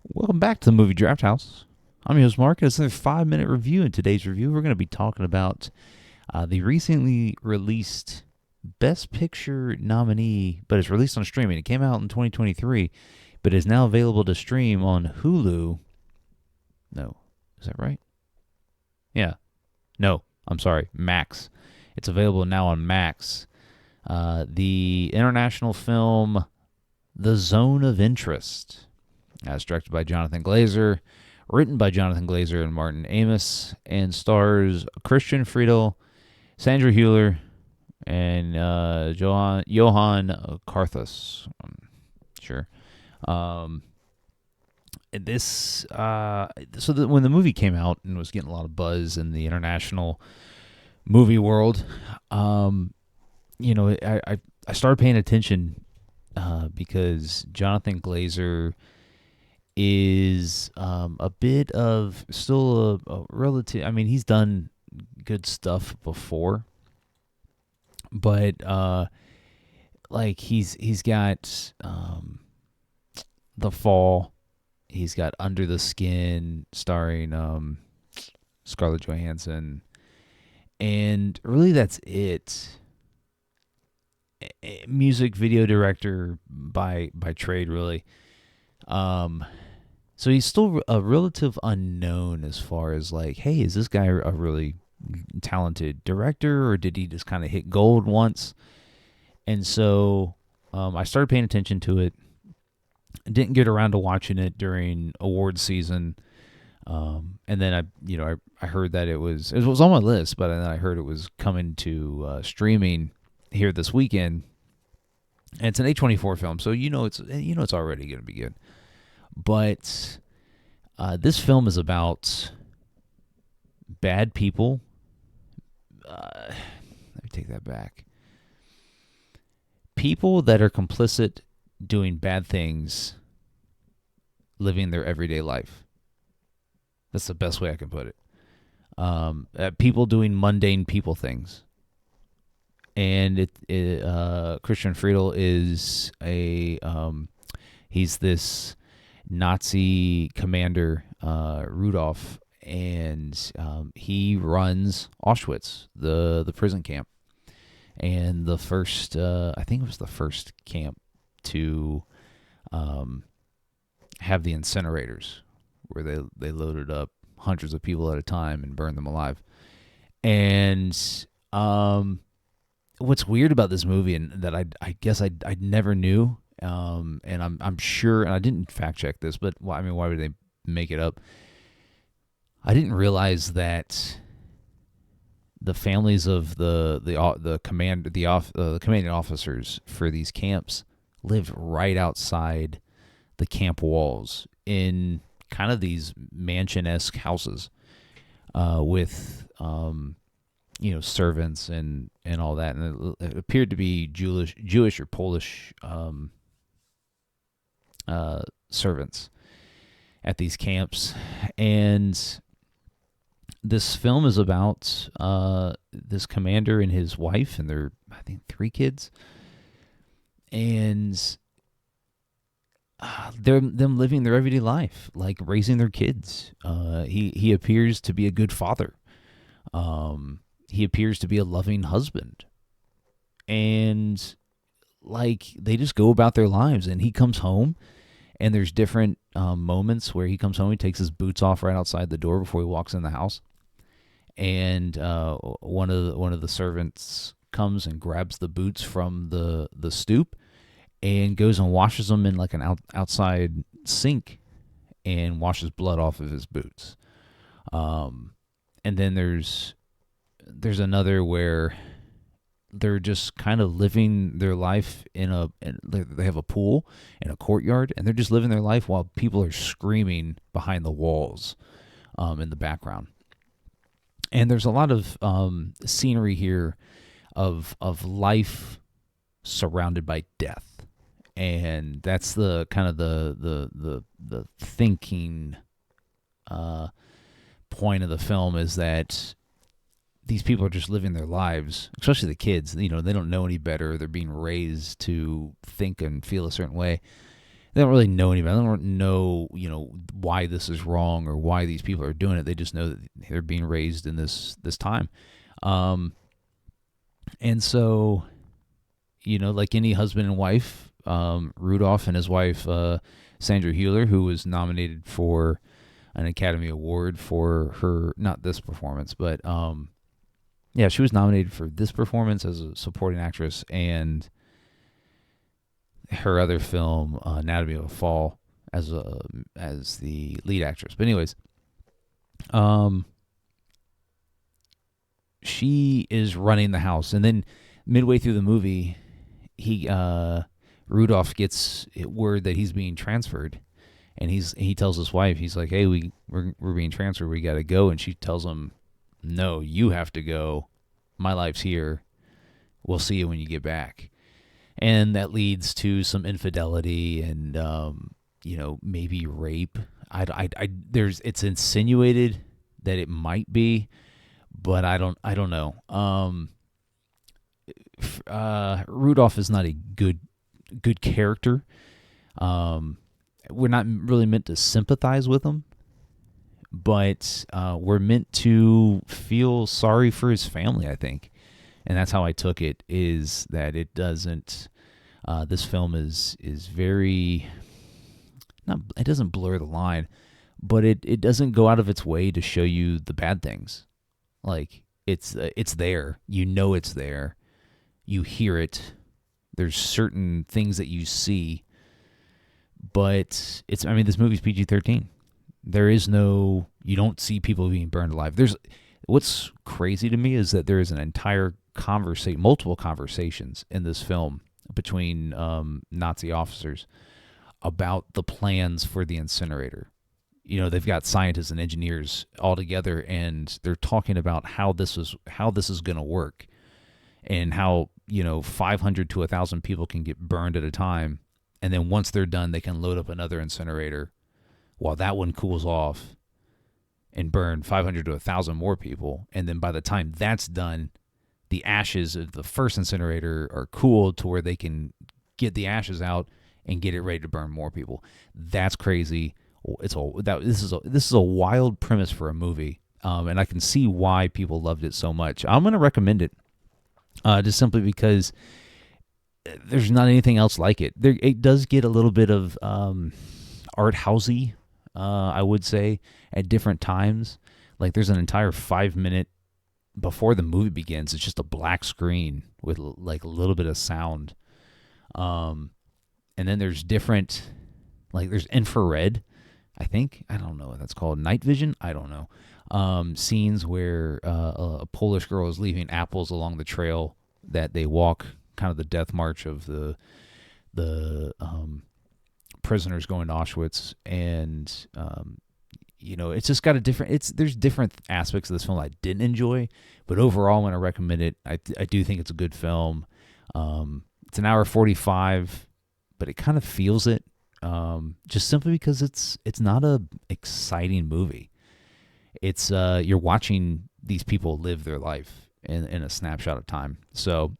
Welcome back to the Movie Draft House. I'm your host, Mark. It's another 5-minute review. In today's review, we're going to be talking about the recently released Best Picture nominee, but it's released on streaming. It came out in 2023, but is now available to stream on Hulu. No, is that right? Yeah. No, I'm sorry, Max. It's available now on Max. The international film The Zone of Interest. It's directed by Jonathan Glazer, written by Jonathan Glazer and Martin Amis, and stars Christian Friedel, Sandra Hüller, and Johan Carthus. Sure. Um, when the movie came out and was getting a lot of buzz in the international movie world, um, I started paying attention because Jonathan Glazer is a bit of still a relative. I mean, he's done good stuff before, but like he's got The Fall, he's got Under the Skin, starring Scarlett Johansson, and really that's it. Music video director by trade, really. So he's still a relative unknown as far as like, hey, is this guy a really talented director, or did he just kind of hit gold once? And so I started paying attention to it. Didn't get around to watching it during awards season, and then I heard that it was on my list, but then I heard it was coming to streaming here this weekend. And it's an A24 film, so it's already going to be good. But this film is about bad people. Let me take that back. People that are complicit doing bad things, living their everyday life. That's the best way I can put it. People doing mundane people things. And Christian Friedel is he's this Nazi commander, Rudolph, and he runs Auschwitz, the prison camp, and the first, I think it was the first camp to have the incinerators, where they loaded up hundreds of people at a time and burned them alive. And what's weird about this movie, and that I guess I never knew, and I'm sure, and I didn't fact check this, but why would they make it up? I didn't realize that the families of the commanding officers for these camps lived right outside the camp walls in kind of these mansion-esque houses, with servants and all that, and it appeared to be Jewish or Polish servants at these camps. And this film is about this commander and his wife and their, I think, 3 kids, and they're them living their everyday life, like raising their kids. He appears to be a good father. He appears to be a loving husband, and like they just go about their lives. And he comes home, and there's different moments where he comes home. He takes his boots off right outside the door before he walks in the house, and one of the servants comes and grabs the boots from the stoop and goes and washes them in like an outside sink, and washes blood off of his boots. And then there's another where they're just kind of living their life they have a pool and a courtyard, and they're just living their life while people are screaming behind the walls, in the background. And there's a lot of scenery here of life surrounded by death, and that's the kind of the thinking point of the film, is that these people are just living their lives, especially the kids. They don't know any better. They're being raised to think and feel a certain way. They don't really know anybody. They don't know, why this is wrong or why these people are doing it. They just know that they're being raised in this time. And so, like any husband and wife, Rudolph and his wife, Sandra Hüller, who was nominated for an Academy Award for her, not this performance, but she was nominated for this performance as a supporting actress and her other film, Anatomy of a Fall, as the lead actress. But anyways, she is running the house, and then midway through the movie, Rudolph gets word that he's being transferred, and he tells his wife, he's like, "Hey, we're being transferred. We got to go." And she tells him, "No, you have to go. My life's here. We'll see you when you get back." And that leads to some infidelity and maybe rape. It's insinuated that it might be, but I don't know. Rudolph is not a good character. We're not really meant to sympathize with him, but we're meant to feel sorry for his family, I think. And that's how I took it, is that it doesn't, this film is very, it doesn't blur the line, but it doesn't go out of its way to show you the bad things. Like, it's there. It's there. You hear it. There's certain things that you see, but this movie's PG-13. There is no, you don't see people being burned alive. What's crazy to me is that there is an entire multiple conversations in this film between Nazi officers about the plans for the incinerator. They've got scientists and engineers all together, and they're talking about how this is going to work, and how 500 to 1,000 people can get burned at a time, and then once they're done, they can load up another incinerator while that one cools off and burn 500 to 1,000 more people, and then by the time that's done, the ashes of the first incinerator are cooled to where they can get the ashes out and get it ready to burn more people. That's crazy. This is a wild premise for a movie, and I can see why people loved it so much. I'm going to recommend it, just simply because there's not anything else like it. It does get a little bit of art housey, I would say, at different times. Like, there's an entire 5-minute before the movie begins. It's just a black screen with like a little bit of sound, and then there's different, like, there's infrared, I think. I don't know what that's called. Night vision? I don't know. Scenes where a Polish girl is leaving apples along the trail that they walk, kind of the death march of the prisoners going to Auschwitz. And, it's just got there's different aspects of this film I didn't enjoy, but overall I'm going to recommend it. I do think it's a good film. It's an hour 45, but it kind of feels it. Just simply because it's not a exciting movie. It's you're watching these people live their life in a snapshot of time. So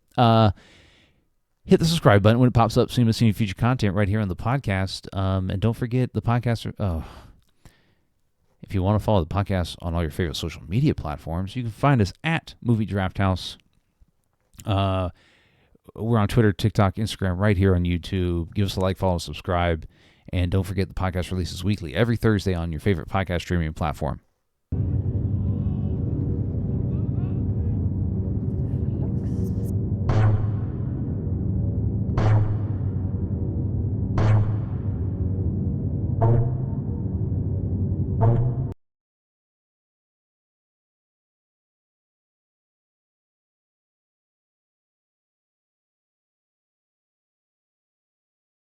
hit the subscribe button when it pops up so you don't miss any future content right here on the podcast. And don't forget the podcast. If you want to follow the podcast on all your favorite social media platforms, you can find us at Movie Draft House. We're on Twitter, TikTok, Instagram, right here on YouTube. Give us a like, follow, subscribe. And don't forget the podcast releases weekly every Thursday on your favorite podcast streaming platform.